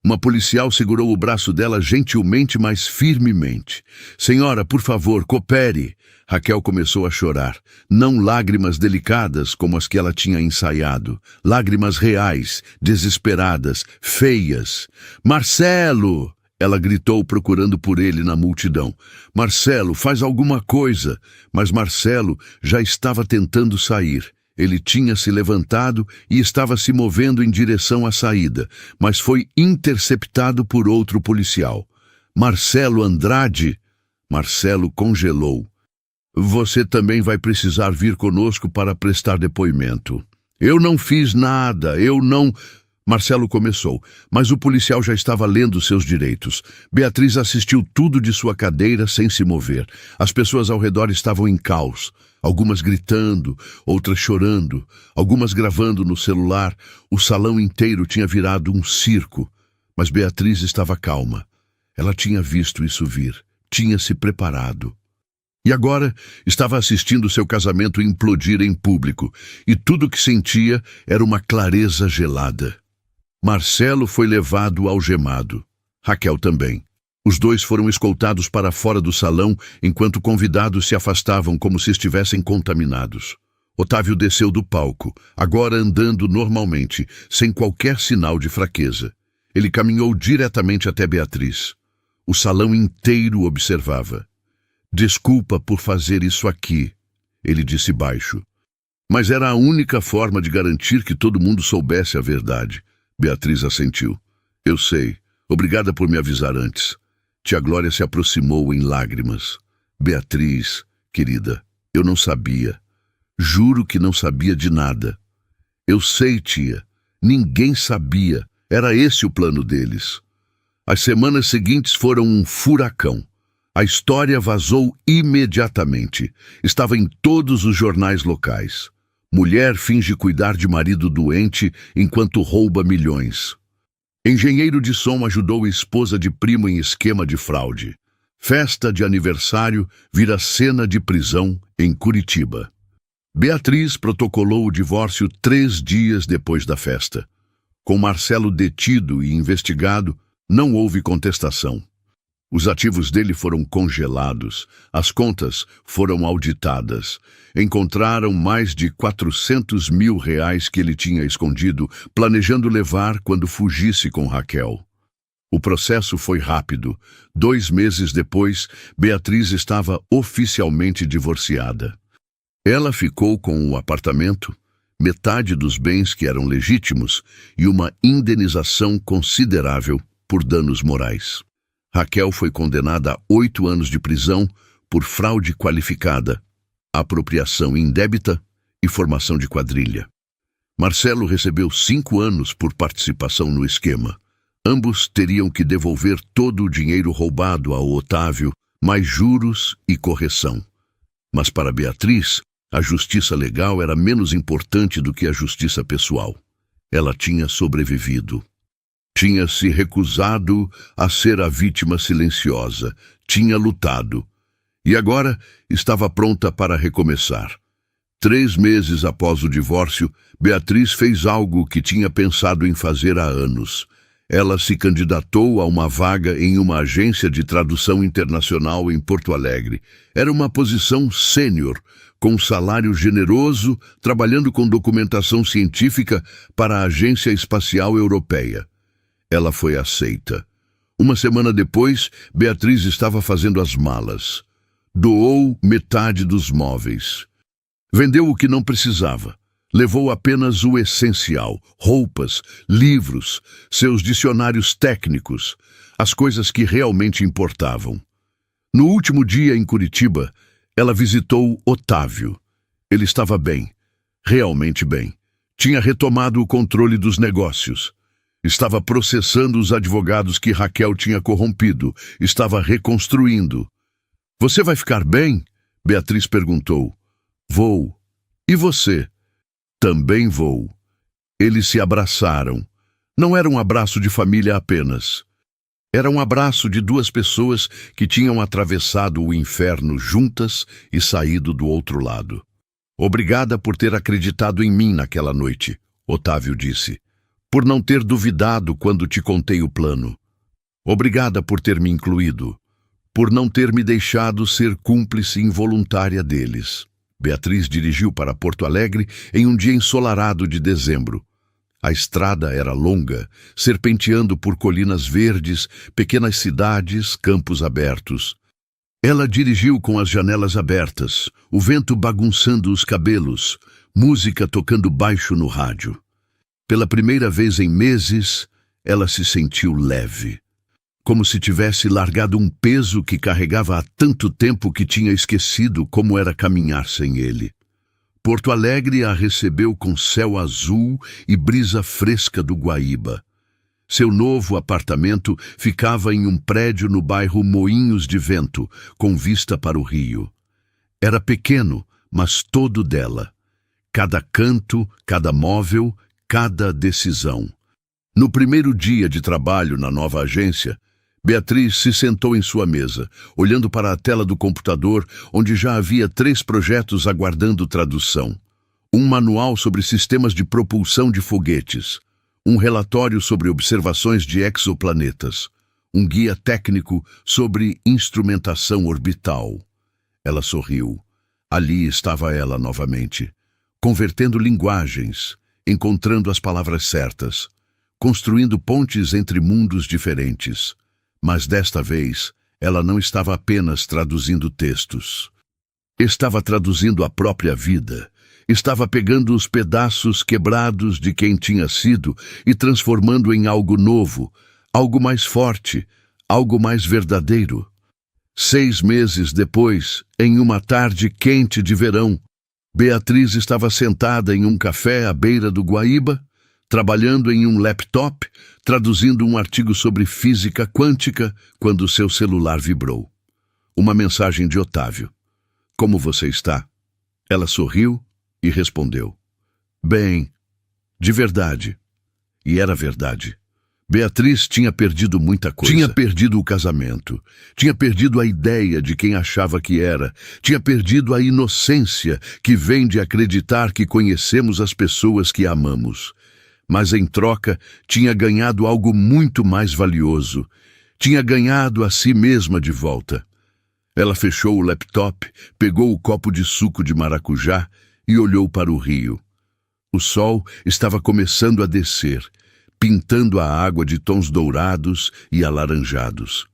S1: Uma policial segurou o braço dela gentilmente, mas firmemente. Senhora, por favor, coopere. Raquel começou a chorar. Não lágrimas delicadas como as que ela tinha ensaiado. Lágrimas reais, desesperadas, feias. Marcelo! Ela gritou procurando por ele na multidão. Marcelo, faz alguma coisa! Mas Marcelo já estava tentando sair. Ele tinha se levantado e estava se movendo em direção à saída, mas foi interceptado por outro policial. Marcelo Andrade? Marcelo congelou. Você também vai precisar vir conosco para prestar depoimento. Eu não fiz nada, eu não... Marcelo começou, mas o policial já estava lendo seus direitos. Beatriz assistiu tudo de sua cadeira sem se mover. As pessoas ao redor estavam em caos. Algumas gritando, outras chorando, algumas gravando no celular. O salão inteiro tinha virado um circo. Mas Beatriz estava calma. Ela tinha visto isso vir, tinha se preparado. E agora estava assistindo seu casamento implodir em público, e tudo o que sentia era uma clareza gelada. Marcelo foi levado algemado. Raquel também. Os 2 foram escoltados para fora do salão enquanto convidados se afastavam como se estivessem contaminados. Otávio desceu do palco, agora andando normalmente, sem qualquer sinal de fraqueza. Ele caminhou diretamente até Beatriz. O salão inteiro observava. "Desculpa por fazer isso aqui", ele disse baixo. Mas era a única forma de garantir que todo mundo soubesse a verdade. Beatriz assentiu. "Eu sei. Obrigada por me avisar antes." Tia Glória se aproximou em lágrimas. "Beatriz, querida, eu não sabia. Juro que não sabia de nada." "Eu sei, tia. Ninguém sabia. Era esse o plano deles." As semanas seguintes foram um furacão. A história vazou imediatamente. Estava em todos os jornais locais. Mulher finge cuidar de marido doente enquanto rouba milhões. Engenheiro de som ajudou esposa de primo em esquema de fraude. Festa de aniversário vira cena de prisão em Curitiba. Beatriz protocolou o divórcio 3 dias depois da festa. Com Marcelo detido e investigado, não houve contestação. Os ativos dele foram congelados, as contas foram auditadas. Encontraram mais de R$ 400 mil que ele tinha escondido, planejando levar quando fugisse com Raquel. O processo foi rápido. 2 meses depois, Beatriz estava oficialmente divorciada. Ela ficou com o apartamento, metade dos bens que eram legítimos e uma indenização considerável por danos morais. Raquel foi condenada a 8 anos de prisão por fraude qualificada, apropriação indébita e formação de quadrilha. Marcelo recebeu 5 anos por participação no esquema. Ambos teriam que devolver todo o dinheiro roubado ao Otávio, mais juros e correção. Mas para Beatriz, a justiça legal era menos importante do que a justiça pessoal. Ela tinha sobrevivido. Tinha se recusado a ser a vítima silenciosa, tinha lutado. E agora estava pronta para recomeçar. 3 meses após o divórcio, Beatriz fez algo que tinha pensado em fazer há anos. Ela se candidatou a uma vaga em uma agência de tradução internacional em Porto Alegre. Era uma posição sênior, com um salário generoso, trabalhando com documentação científica para a Agência Espacial Europeia. Ela foi aceita. Uma semana depois, Beatriz estava fazendo as malas. Doou metade dos móveis. Vendeu o que não precisava. Levou apenas o essencial: roupas, livros, seus dicionários técnicos, as coisas que realmente importavam. No último dia em Curitiba, ela visitou Otávio. Ele estava bem, realmente bem. Tinha retomado o controle dos negócios. Estava processando os advogados que Raquel tinha corrompido. Estava reconstruindo. "Você vai ficar bem?" Beatriz perguntou. "Vou. E você?" "Também vou." Eles se abraçaram. Não era um abraço de família apenas. Era um abraço de 2 pessoas que tinham atravessado o inferno juntas e saído do outro lado. "Obrigada por ter acreditado em mim naquela noite", Otávio disse. "Por não ter duvidado quando te contei o plano. Obrigada por ter me incluído. Por não ter me deixado ser cúmplice involuntária deles." Beatriz dirigiu para Porto Alegre em um dia ensolarado de dezembro. A estrada era longa, serpenteando por colinas verdes, pequenas cidades, campos abertos. Ela dirigiu com as janelas abertas, o vento bagunçando os cabelos, música tocando baixo no rádio. Pela primeira vez em meses, ela se sentiu leve. Como se tivesse largado um peso que carregava há tanto tempo que tinha esquecido como era caminhar sem ele. Porto Alegre a recebeu com céu azul e brisa fresca do Guaíba. Seu novo apartamento ficava em um prédio no bairro Moinhos de Vento, com vista para o rio. Era pequeno, mas todo dela. Cada canto, cada móvel, cada decisão. No primeiro dia de trabalho na nova agência, Beatriz se sentou em sua mesa, olhando para a tela do computador, onde já havia 3 projetos aguardando tradução. Um manual sobre sistemas de propulsão de foguetes, um relatório sobre observações de exoplanetas, um guia técnico sobre instrumentação orbital. Ela sorriu. Ali estava ela novamente. convertendo linguagens, encontrando as palavras certas, construindo pontes entre mundos diferentes. Mas desta vez, ela não estava apenas traduzindo textos. Estava traduzindo a própria vida. Estava pegando os pedaços quebrados de quem tinha sido e transformando em algo novo, algo mais forte, algo mais verdadeiro. 6 meses depois, em uma tarde quente de verão, Beatriz estava sentada em um café à beira do Guaíba, trabalhando em um laptop, traduzindo um artigo sobre física quântica, quando seu celular vibrou. Uma mensagem de Otávio. "Como você está?" Ela sorriu e respondeu: "Bem, de verdade." E era verdade. Beatriz tinha perdido muita coisa. Tinha perdido o casamento, tinha perdido a ideia de quem achava que era, tinha perdido a inocência que vem de acreditar que conhecemos as pessoas que amamos. Mas em troca, tinha ganhado algo muito mais valioso. Tinha ganhado a si mesma de volta. Ela fechou o laptop, pegou o copo de suco de maracujá e olhou para o rio. O sol estava começando a descer, pintando a água de tons dourados e alaranjados.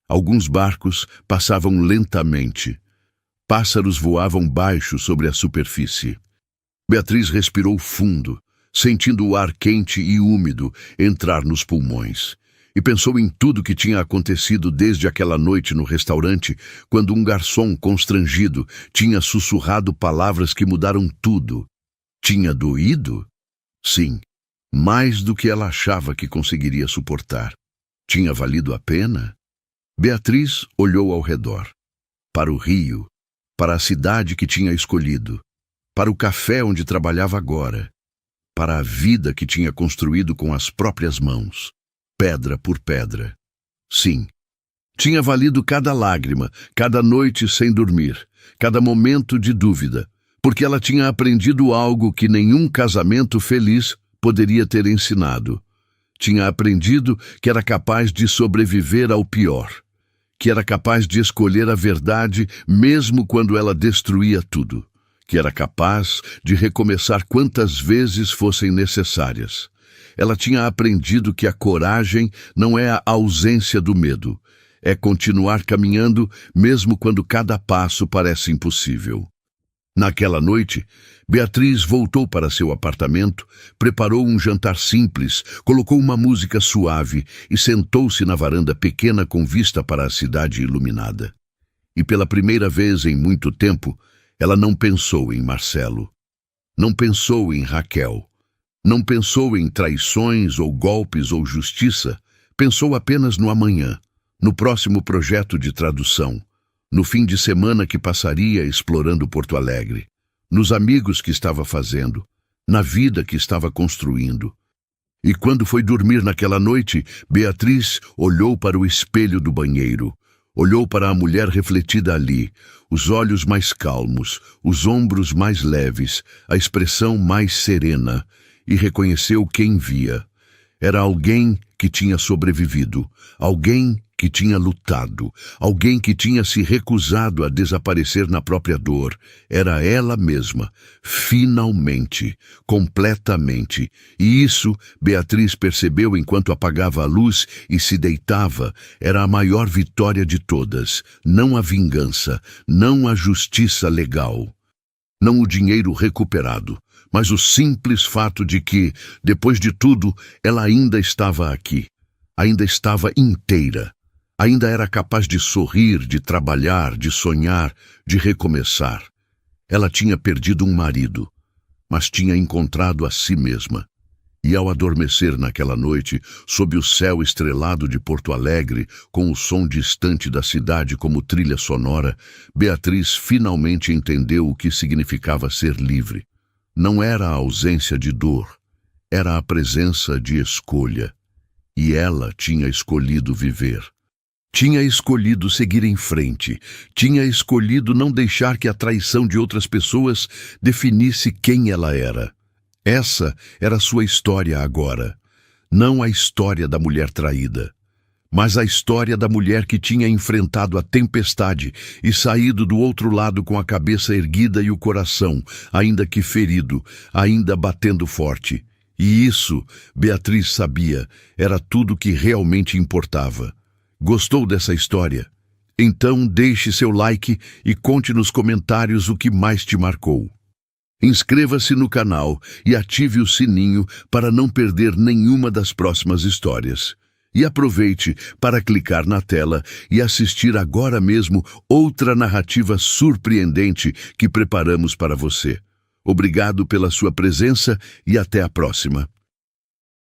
S1: Alguns barcos passavam lentamente. Pássaros voavam baixo sobre a superfície. Beatriz respirou fundo, sentindo o ar quente e úmido entrar nos pulmões. E pensou em tudo que tinha acontecido desde aquela noite no restaurante, quando um garçom constrangido tinha sussurrado palavras que mudaram tudo. Tinha doído? Sim, mais do que ela achava que conseguiria suportar. Tinha valido a pena? Beatriz olhou ao redor. Para o rio, para a cidade que tinha escolhido, para o café onde trabalhava agora, para a vida que tinha construído com as próprias mãos, pedra por pedra. Sim, tinha valido cada lágrima, cada noite sem dormir, cada momento de dúvida, porque ela tinha aprendido algo que nenhum casamento feliz poderia ter ensinado. Tinha aprendido que era capaz de sobreviver ao pior, que era capaz de escolher a verdade mesmo quando ela destruía tudo, que era capaz de recomeçar quantas vezes fossem necessárias. Ela tinha aprendido que a coragem não é a ausência do medo, é continuar caminhando mesmo quando cada passo parece impossível. Naquela noite, Beatriz voltou para seu apartamento, preparou um jantar simples, colocou uma música suave e sentou-se na varanda pequena com vista para a cidade iluminada. E pela primeira vez em muito tempo, ela não pensou em Marcelo. Não pensou em Raquel. Não pensou em traições ou golpes ou justiça. Pensou apenas no amanhã, no próximo projeto de tradução, no fim de semana que passaria explorando Porto Alegre, nos amigos que estava fazendo, na vida que estava construindo. E quando foi dormir naquela noite, Beatriz olhou para o espelho do banheiro, olhou para a mulher refletida ali, os olhos mais calmos, os ombros mais leves, a expressão mais serena, e reconheceu quem via. Era alguém que tinha sobrevivido, alguém que tinha lutado, alguém que tinha se recusado a desaparecer na própria dor. Era ela mesma, finalmente, completamente. E isso, Beatriz percebeu enquanto apagava a luz e se deitava, era a maior vitória de todas. Não a vingança, não a justiça legal, não o dinheiro recuperado, mas o simples fato de que, depois de tudo, ela ainda estava aqui, ainda estava inteira, ainda era capaz de sorrir, de trabalhar, de sonhar, de recomeçar. Ela tinha perdido um marido, mas tinha encontrado a si mesma. E ao adormecer naquela noite, sob o céu estrelado de Porto Alegre, com o som distante da cidade como trilha sonora, Beatriz finalmente entendeu o que significava ser livre. Não era a ausência de dor, era a presença de escolha. E ela tinha escolhido viver. Tinha escolhido seguir em frente. Tinha escolhido não deixar que a traição de outras pessoas definisse quem ela era. Essa era sua história agora, não a história da mulher traída. mas a história da mulher que tinha enfrentado a tempestade e saído do outro lado com a cabeça erguida e o coração, ainda que ferido, ainda batendo forte. E isso, Beatriz sabia, era tudo que realmente importava. Gostou dessa história? Então deixe seu like e conte nos comentários o que mais te marcou. Inscreva-se no canal e ative o sininho para não perder nenhuma das próximas histórias. E aproveite para clicar na tela e assistir agora mesmo outra narrativa surpreendente que preparamos para você. Obrigado pela sua presença e até a próxima.